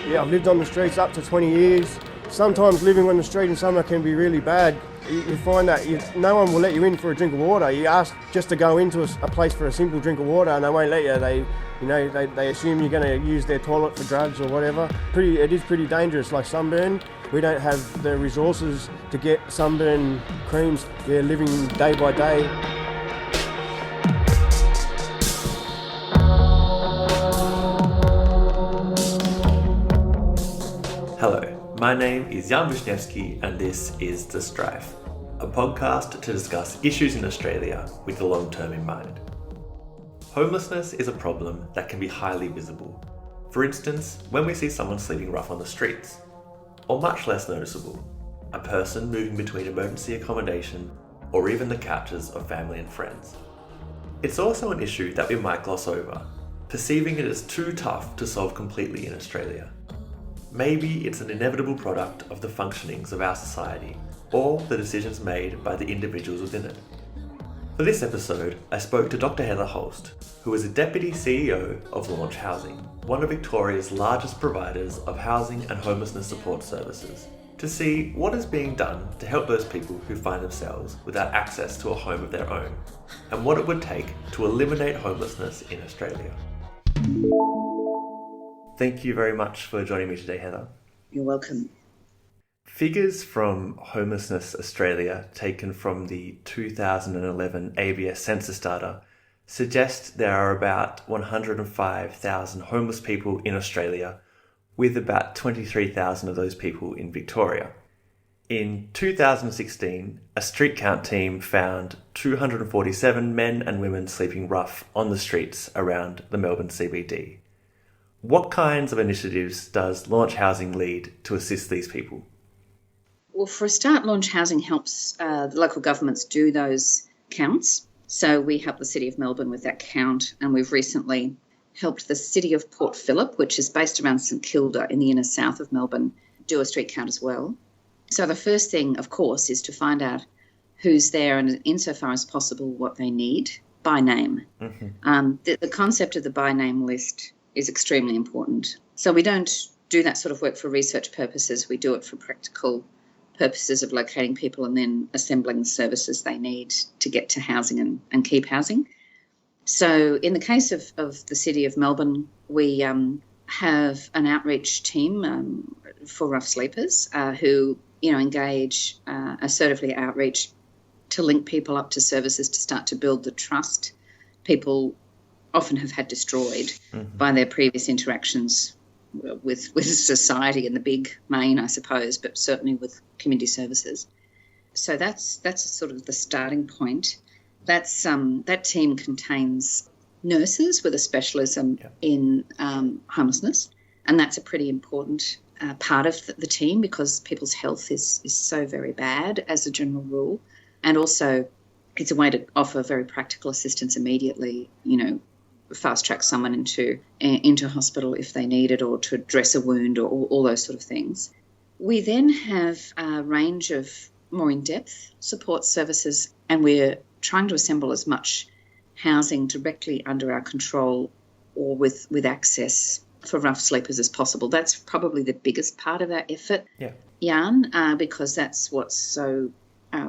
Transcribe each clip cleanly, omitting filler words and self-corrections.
Yeah, I've lived on the streets up to 20 years. Sometimes living on the street in summer can be really bad. You find that no one will let you in for a drink of water. You ask just to go into a place for a simple drink of water and they won't let you. They assume you're going to use their toilet for drugs or whatever. It is pretty dangerous, like sunburn. We don't have the resources to get sunburn creams. They're living day by day. Hello, my name is Jan Wisniewski and this is The Strife, a podcast to discuss issues in Australia with the long term in mind. Homelessness is a problem that can be highly visible. For instance, when we see someone sleeping rough on the streets, or much less noticeable, a person moving between emergency accommodation or even the couches of family and friends. It's also an issue that we might gloss over, perceiving it as too tough to solve completely in Australia. Maybe it's an inevitable product of the functionings of our society or the decisions made by the individuals within it. For this episode, I spoke to Dr. Heather Holst, who is a Deputy CEO of Launch Housing, one of Victoria's largest providers of housing and homelessness support services, to see what is being done to help those people who find themselves without access to a home of their own, and what it would take to eliminate homelessness in Australia. Thank you very much for joining me today, Heather. You're welcome. Figures from Homelessness Australia, taken from the 2011 ABS census data, suggest there are about 105,000 homeless people in Australia, with about 23,000 of those people in Victoria. In 2016, a street count team found 247 men and women sleeping rough on the streets around the Melbourne CBD. What kinds of initiatives does Launch Housing lead to assist these people? Well, for a start, Launch Housing helps the local governments do those counts. So we help the City of Melbourne with that count, and we've recently helped the City of Port Phillip, which is based around St Kilda in the inner south of Melbourne, do a street count as well. So the first thing, of course, is to find out who's there and, insofar as possible, what they need by name. Mm-hmm. The concept of the by name list is extremely important. So we don't do that sort of work for research purposes. We do it for practical purposes of locating people and then assembling the services they need to get to housing and keep housing. So in the case of the City of Melbourne, we have an outreach team for rough sleepers who engage assertively outreach to link people up to services to start to build the trust people often have had destroyed by their previous interactions with society in the big main, I suppose, but certainly with community services. So that's sort of the starting point. That team contains nurses with a specialism in homelessness, and that's a pretty important part of the team because people's health is so very bad as a general rule, and also it's a way to offer very practical assistance immediately, fast track someone into hospital if they need it, or to dress a wound, or all those sort of things. We then have a range of more in-depth support services, and we're trying to assemble as much housing directly under our control or with access for rough sleepers as possible. That's probably the biggest part of our effort, Jan, because that's what's so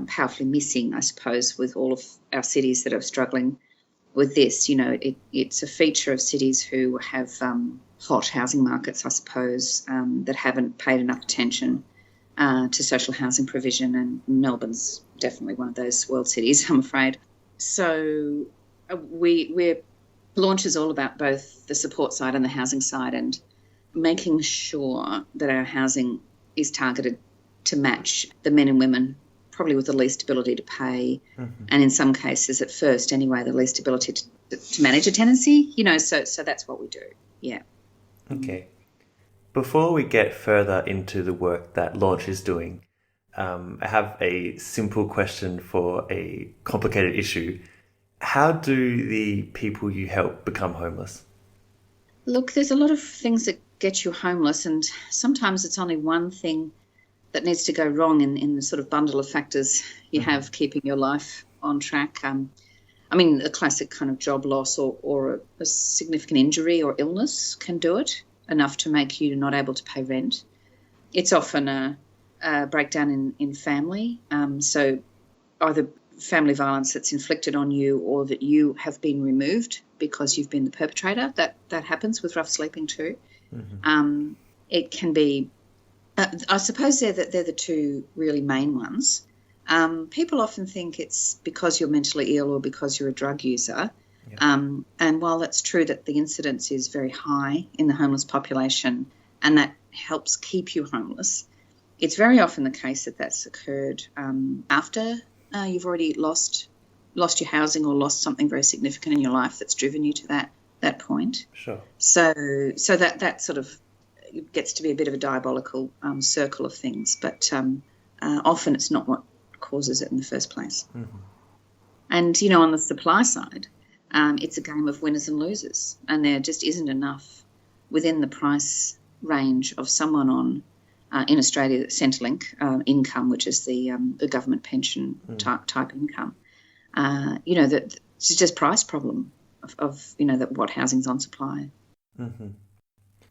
powerfully missing, I suppose, with all of our cities that are struggling with this. It's a feature of cities who have hot housing markets, I suppose, that haven't paid enough attention to social housing provision, and Melbourne's definitely one of those world cities, I'm afraid. So we're Launch is all about both the support side and the housing side, and making sure that our housing is targeted to match the men and women probably with the least ability to pay, and in some cases, at first anyway, the least ability to manage a tenancy, so that's what we do, yeah. Okay. Before we get further into the work that Launch is doing, I have a simple question for a complicated issue. How do the people you help become homeless? Look, there's a lot of things that get you homeless, and sometimes it's only one thing that needs to go wrong in the sort of bundle of factors you have keeping your life on track. A classic kind of job loss or a significant injury or illness can do it. enough to make you not able to pay rent. It's often a breakdown in family, so either family violence that's inflicted on you or that you have been removed because you've been the perpetrator. That happens with rough sleeping too. Mm-hmm. It can be, I suppose they're the two really main ones. People often think it's because you're mentally ill or because you're a drug user. Yeah. And while that's true that the incidence is very high in the homeless population and that helps keep you homeless, it's very often the case that that's occurred after you've already lost your housing or lost something very significant in your life that's driven you to that point. Sure. So that sort of gets to be a bit of a diabolical circle of things, but often it's not what causes it in the first place. Mm-hmm. And, on the supply side, it's a game of winners and losers, and there just isn't enough within the price range of someone on, in Australia, Centrelink income, which is the government pension type income. That it's just price problem of that what housing's on supply. Mm-hmm.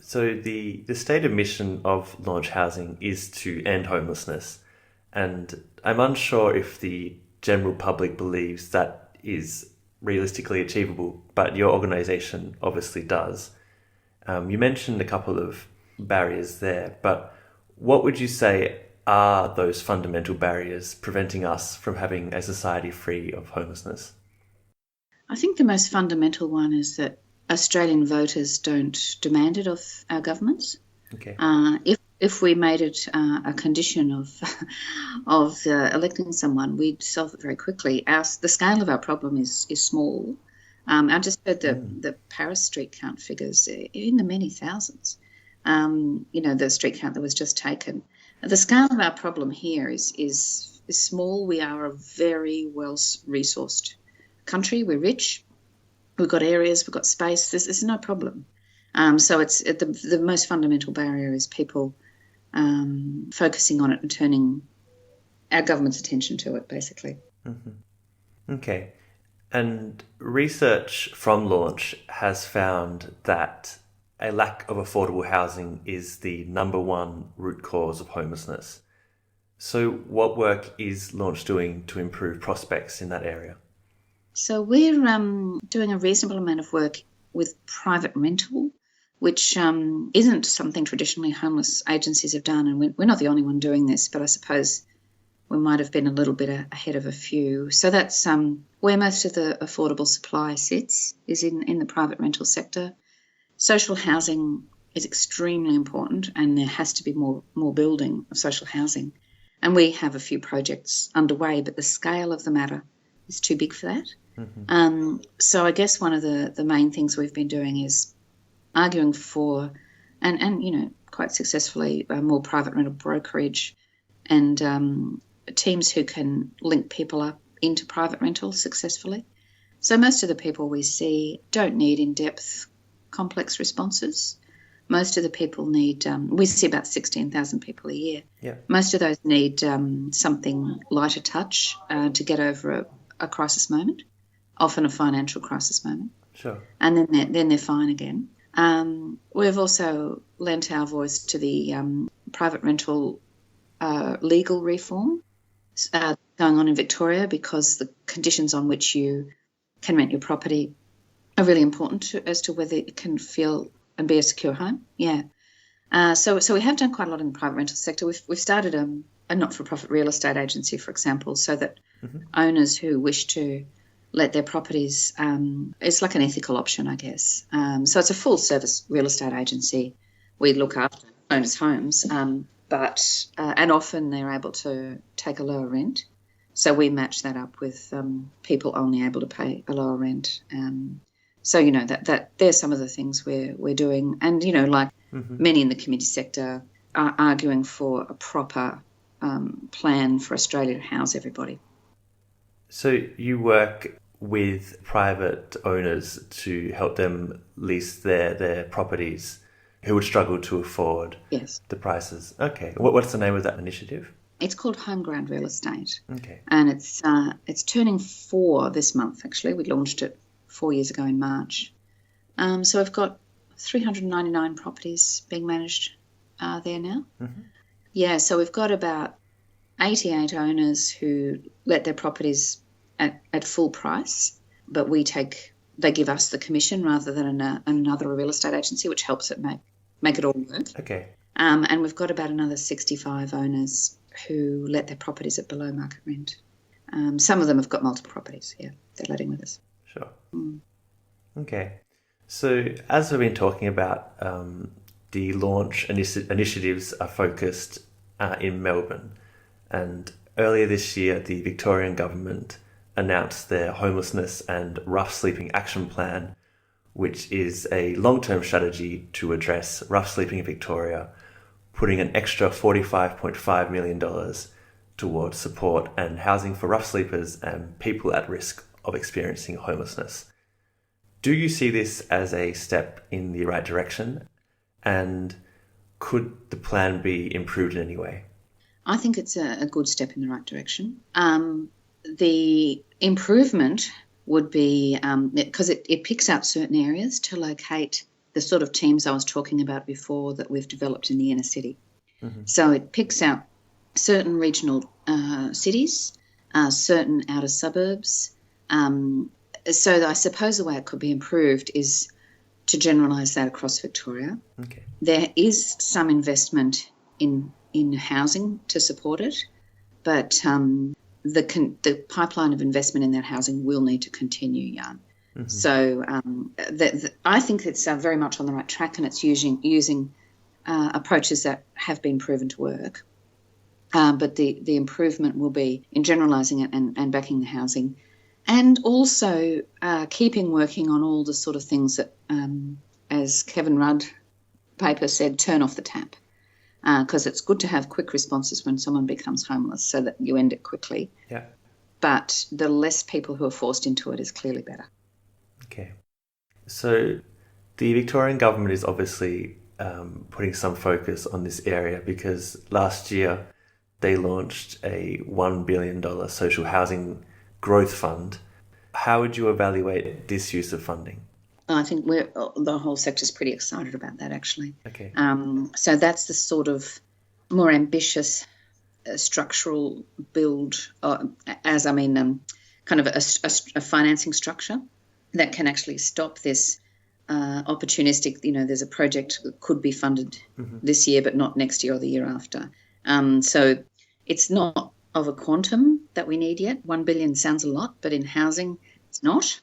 So the stated mission of Launch Housing is to end homelessness, and I'm unsure if the general public believes that is realistically achievable, but your organisation obviously does. You mentioned a couple of barriers there, but what would you say are those fundamental barriers preventing us from having a society free of homelessness? I think the most fundamental one is that Australian voters don't demand it of our governments. Okay. If we made it a condition of electing someone, we'd solve it very quickly. The scale of our problem is small. I just heard the Paris street count figures in the many thousands. The street count that was just taken. The scale of our problem here is small. We are a very well-resourced country. We're rich. We've got areas. We've got space. There's no problem. So it's the most fundamental barrier is people focusing on it and turning our government's attention to it, basically. Mm-hmm. Okay. And research from Launch has found that a lack of affordable housing is the number one root cause of homelessness. So what work is Launch doing to improve prospects in that area? So we're doing a reasonable amount of work with private rental, which isn't something traditionally homeless agencies have done. And we're not the only one doing this, but I suppose we might have been a little bit ahead of a few. So that's where most of the affordable supply sits, is in the private rental sector. Social housing is extremely important, and there has to be more building of social housing. And we have a few projects underway, but the scale of the matter is too big for that. Mm-hmm. So I guess one of the main things we've been doing is arguing for, and quite successfully, more private rental brokerage and teams who can link people up into private rental successfully. So most of the people we see don't need in-depth complex responses. Most of the people need, we see about 16,000 people a year. Yeah. Most of those need something lighter touch to get over a crisis moment, often a financial crisis moment. Sure. And then they're fine again. We've also lent our voice to the private rental legal reform going on in Victoria, because the conditions on which you can rent your property are really important as to whether it can feel and be a secure home. Yeah. So we have done quite a lot in the private rental sector. We've started a not-for-profit real estate agency, for example, so that owners who wish to let their properties, it's like an ethical option, I guess. So it's a full-service real estate agency. We look after owners' homes, but often they're able to take a lower rent. So we match that up with people only able to pay a lower rent. So, that there's some of the things we're doing. And, many in the community sector are arguing for a proper plan for Australia to house everybody. So you work with private owners to help them lease their properties who would struggle to afford the prices. Okay. What's the name of that initiative? It's called Homeground Real Estate. Okay. And it's turning 4 this month, actually. We launched it 4 years ago in March. So I've got 399 properties being managed there now. Mm-hmm. Yeah, so we've got about 88 owners who let their properties at full price, but they give us the commission rather than another real estate agency, which helps it make it all work. Okay. And we've got about another 65 owners who let their properties at below market rent. Some of them have got multiple properties. Yeah, they're letting with us. Sure. Okay. So as we've been talking about, the launch initiatives are focused in Melbourne. And earlier this year, the Victorian government announced their homelessness and rough sleeping action plan, which is a long-term strategy to address rough sleeping in Victoria, putting an extra $45.5 million towards support and housing for rough sleepers and people at risk of experiencing homelessness. Do you see this as a step in the right direction? And could the plan be improved in any way? I think it's a good step in the right direction. The improvement would be, because it picks out certain areas to locate the sort of teams I was talking about before that we've developed in the inner city. Mm-hmm. So it picks out certain regional cities, certain outer suburbs. So I suppose the way it could be improved is to generalise that across Victoria. Okay. There is some investment in housing to support it, but the pipeline of investment in that housing will need to continue, Jan. Mm-hmm. So I think it's very much on the right track, and it's using approaches that have been proven to work. But the improvement will be in generalising it and backing the housing, and also keeping working on all the sort of things that, as Kevin Rudd paper said, turn off the tap. Because it's good to have quick responses when someone becomes homeless so that you end it quickly. Yeah. But the less people who are forced into it is clearly better. Okay. So the Victorian government is obviously putting some focus on this area because last year they launched a $1 billion social housing growth fund. How would you evaluate this use of funding? I think the whole sector's pretty excited about that, actually. Okay. So that's the sort of more ambitious structural build, kind of a financing structure that can actually stop this opportunistic, there's a project that could be funded this year but not next year or the year after. So it's not of a quantum that we need yet. 1 billion sounds a lot, but in housing it's not.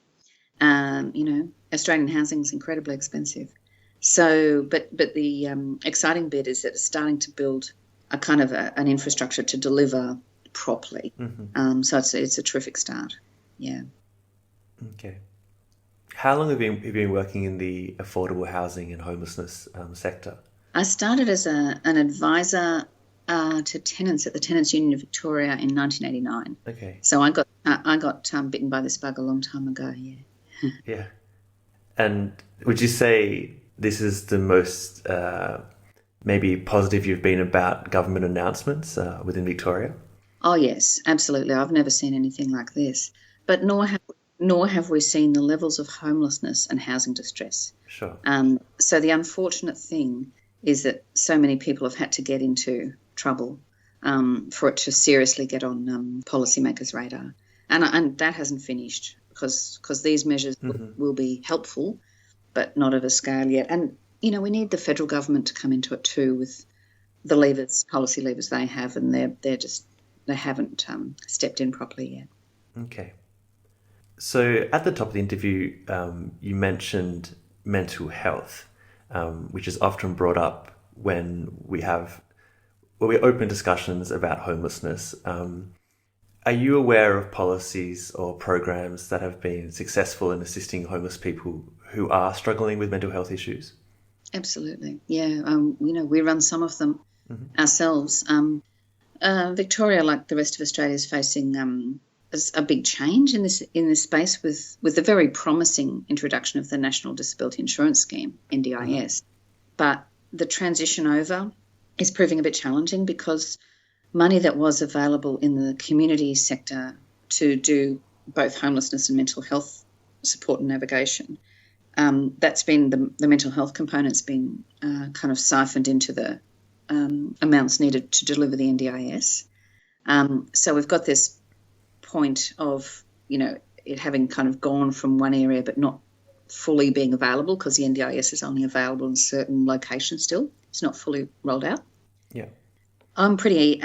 Australian housing is incredibly expensive. So, but the exciting bit is that it's starting to build a kind of an infrastructure to deliver properly. Mm-hmm. So it's a terrific start. Yeah. Okay. How long have you been working in the affordable housing and homelessness sector? I started as an advisor to tenants at the Tenants Union of Victoria in 1989. Okay. So I got bitten by this bug a long time ago. Yeah. Yeah. And would you say this is the most maybe positive you've been about government announcements within Victoria? Oh yes, absolutely. I've never seen anything like this. But nor have we seen the levels of homelessness and housing distress. Sure. So the unfortunate thing is that so many people have had to get into trouble for it to seriously get on policymakers' radar. And that hasn't finished because these measures will be helpful, but not of a scale yet. And, we need the federal government to come into it too with the policy levers they have, and they haven't stepped in properly yet. Okay. So at the top of the interview, you mentioned mental health, which is often brought up when we open discussions about homelessness. Are you aware of policies or programs that have been successful in assisting homeless people who are struggling with mental health issues? Absolutely. Yeah. We run some of them ourselves. Victoria, like the rest of Australia, is facing a big change in this space with the very promising introduction of the National Disability Insurance Scheme, NDIS. But the transition over is proving a bit challenging because money that was available in the community sector to do both homelessness and mental health support and navigation That's been the mental health component's been kind of siphoned into the amounts needed to deliver the NDIS. So we've got this point of, it having kind of gone from one area but not fully being available, because the NDIS is only available in certain locations still. It's not fully rolled out. Yeah. I'm pretty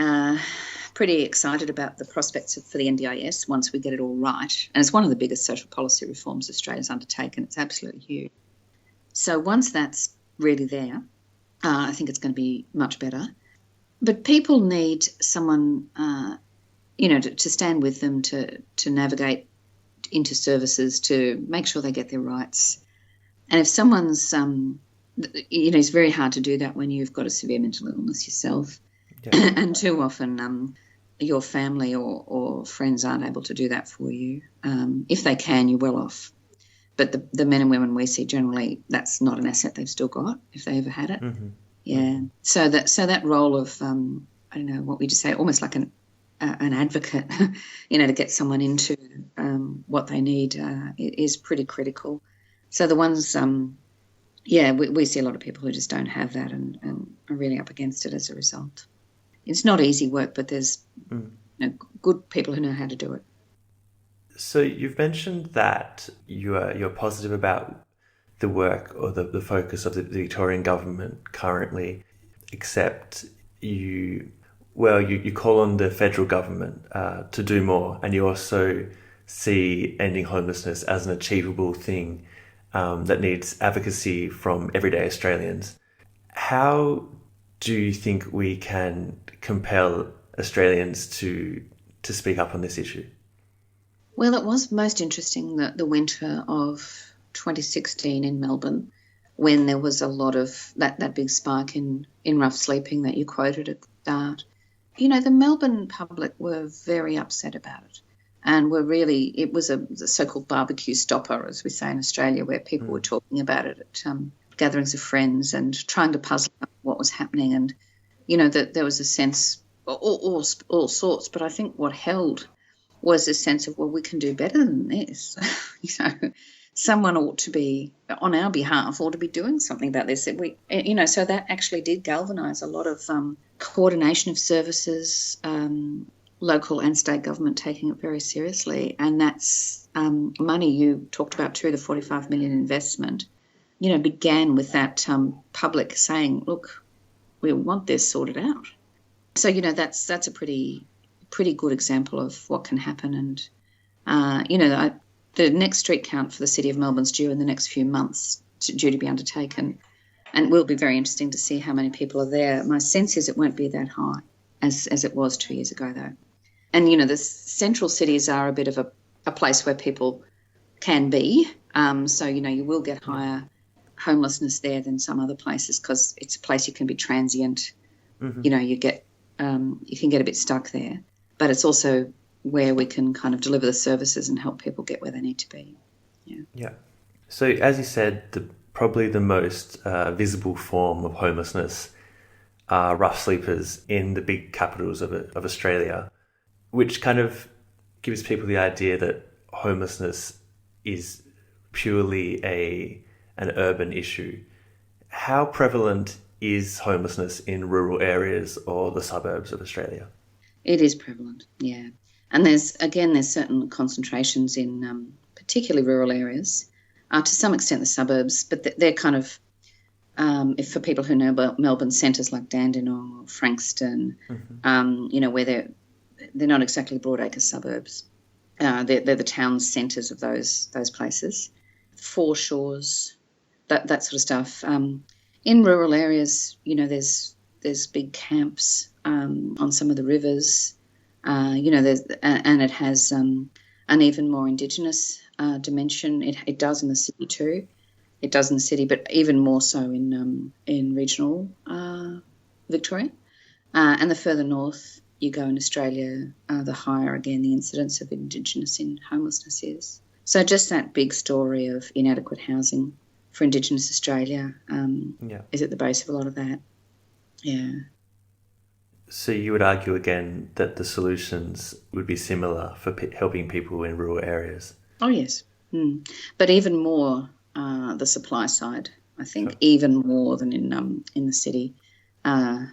excited about the prospects for the NDIS once we get it all right. And it's one of the biggest social policy reforms Australia's undertaken. It's absolutely huge. So once that's really there, I think it's going to be much better. But people need someone, to stand with them, to navigate into services, to make sure they get their rights. And if someone's, it's very hard to do that when you've got a severe mental illness yourself. Yeah. And too often your family or friends aren't able to do that for you. If they can, you're well off. But the men and women we see, generally, that's not an asset they've still got if they ever had it. Mm-hmm. Yeah. So that role of, what we just say, almost like an advocate, to get someone into what they need is pretty critical. So the ones, we see a lot of people who just don't have that and are really up against it as a result. It's not easy work, but there's good people who know how to do it. So you've mentioned that you're positive about the work or the focus of the Victorian government currently, except you call on the federal government to do more, and you also see ending homelessness as an achievable thing that needs advocacy from everyday Australians. How do you think we can compel Australians to speak up on this issue? Well, it was most interesting the winter of 2016 in Melbourne, when there was a lot of that big spike in rough sleeping that you quoted at the start. The Melbourne public were very upset about it, and it was a so-called barbecue stopper, as we say in Australia, where people were talking about it at gatherings of friends and trying to puzzle out what was happening. And, that there was a sense, all sorts, but I think what held was a sense of, well, we can do better than this. Someone ought to be, on our behalf, ought to be doing something about this. So that actually did galvanise a lot of coordination of services, local and state government taking it very seriously. And that's money you talked about too, the 45 million investment, began with that public saying, look, we want this sorted out. So, that's a pretty good example of what can happen. And, the next street count for the City of Melbourne's due in the next few months, due to be undertaken. And it will be very interesting to see how many people are there. My sense is it won't be that high as it was 2 years ago, though. And, the central cities are a bit of a place where people can be. So, you will get higher homelessness there than some other places, because it's a place you can be transient. Mm-hmm. You can get a bit stuck there. But it's also where we can kind of deliver the services and help people get where they need to be. Yeah. So as you said, probably the most visible form of homelessness are rough sleepers in the big capitals of Australia, which kind of gives people the idea that homelessness is purely an urban issue. How prevalent is homelessness in rural areas or the suburbs of Australia? It is prevalent, yeah. And there's certain concentrations in particularly rural areas, to some extent the suburbs, but they're kind of, if for people who know Melbourne, centres like Dandenong or Frankston, mm-hmm. Where they're not exactly broadacre suburbs. They're the town centres of those places, foreshores, that sort of stuff. In rural areas, there's big camps on some of the rivers. And it has an even more Indigenous dimension. It does in the city too. It does in the city, but even more so in regional Victoria. And the further north you go in Australia, the higher again the incidence of Indigenous in homelessness is. So just that big story of inadequate housing for Indigenous Australia is at the base of a lot of that. Yeah. So you would argue again that the solutions would be similar for helping people in rural areas? Oh, yes. But even more the supply side, I think, even more than in the city. And,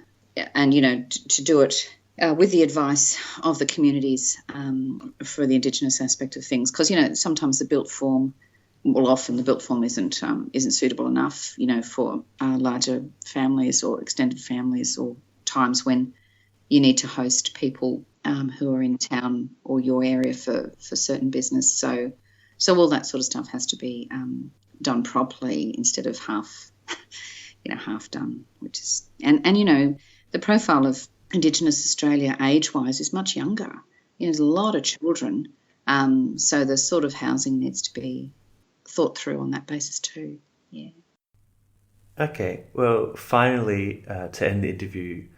to do it with the advice of the communities for the Indigenous aspect of things. Because, sometimes the built form, often the built form isn't suitable enough, for larger families or extended families, or times when you need to host people who are in town or your area for certain business. So all that sort of stuff has to be done properly instead of half done, which is, and the profile of Indigenous Australia age-wise is much younger. There's a lot of children, so the sort of housing needs to be thought through on that basis too. Yeah. Okay, well, finally, to end the interview,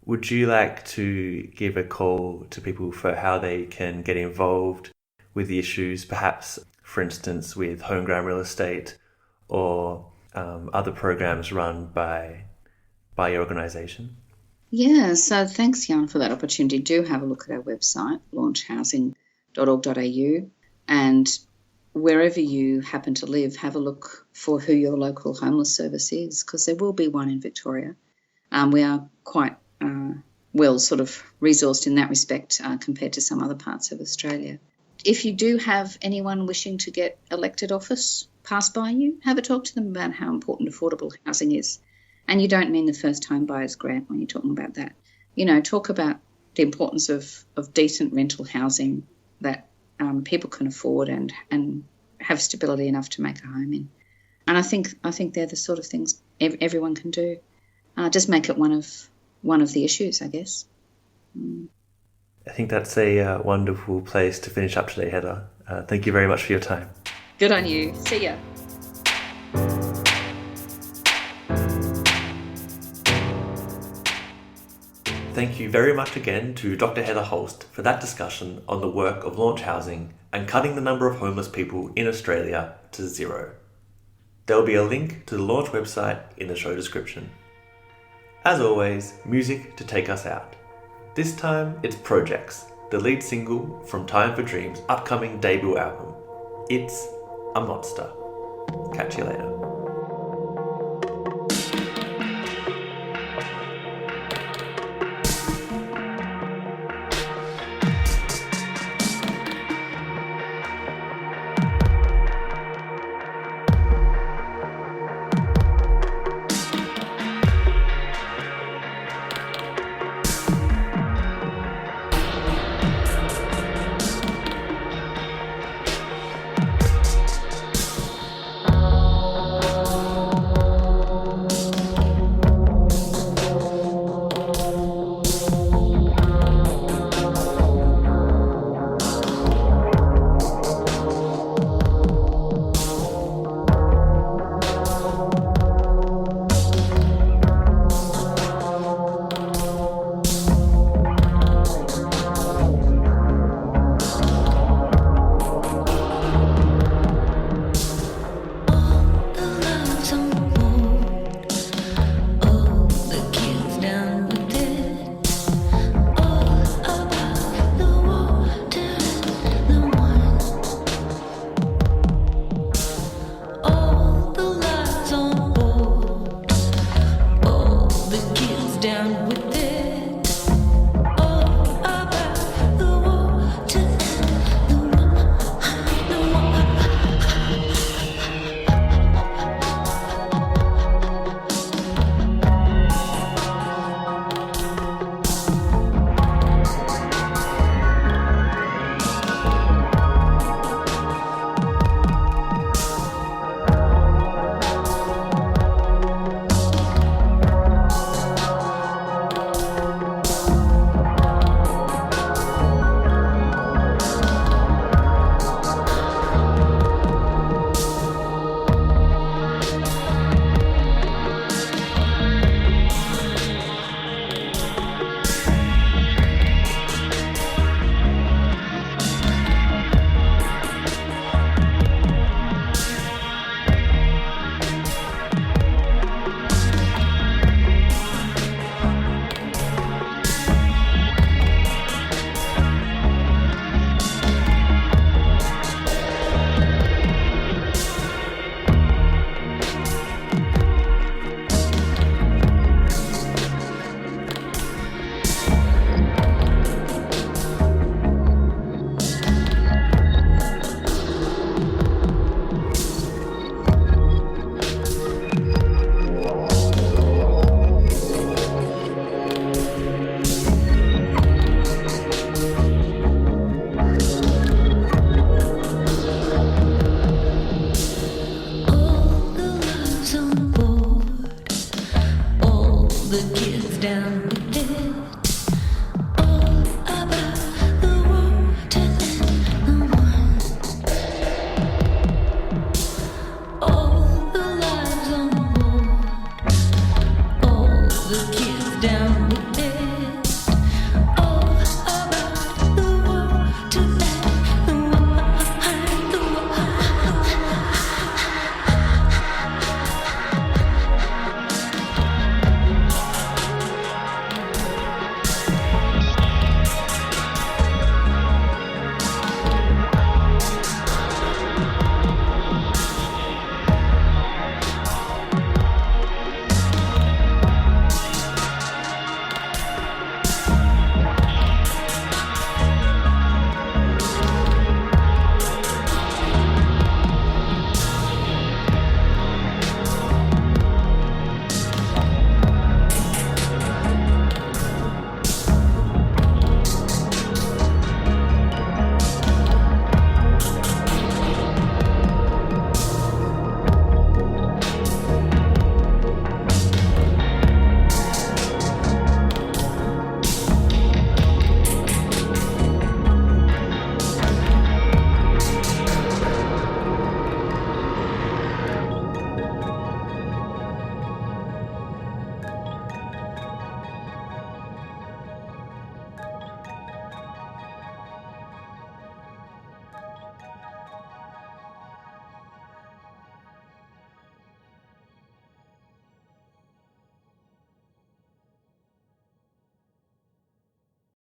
would you like to give a call to people for how they can get involved with the issues, perhaps, for instance, with homegrown real estate or other programs run by your organisation? Yeah, so thanks, Jan, for that opportunity. Do have a look at our website, launchhousing.org.au, and wherever you happen to live, have a look for who your local homeless service is, because there will be one in Victoria. We are quite well sort of resourced in that respect compared to some other parts of Australia. If you do have anyone wishing to get elected office pass by you, have a talk to them about how important affordable housing is. And you don't mean the first home buyers grant when you're talking about that. Talk about the importance of decent rental housing that people can afford and have stability enough to make a home in. And I think they're the sort of things everyone can do. Just make it one of the issues, I guess. I think that's a wonderful place to finish up today, Heather. Thank you very much for your time. Good on you. See ya. Thank you very much again to Dr. Heather Holst for that discussion on the work of Launch Housing and cutting the number of homeless people in Australia to 0. There will be a link to the Launch website in the show description. As always, music to take us out. This time it's Projects, the lead single from Time for Dreams' upcoming debut album. It's a monster. Catch you later. the kids down there. All about the water and the wine. All the lives on board. All the kids.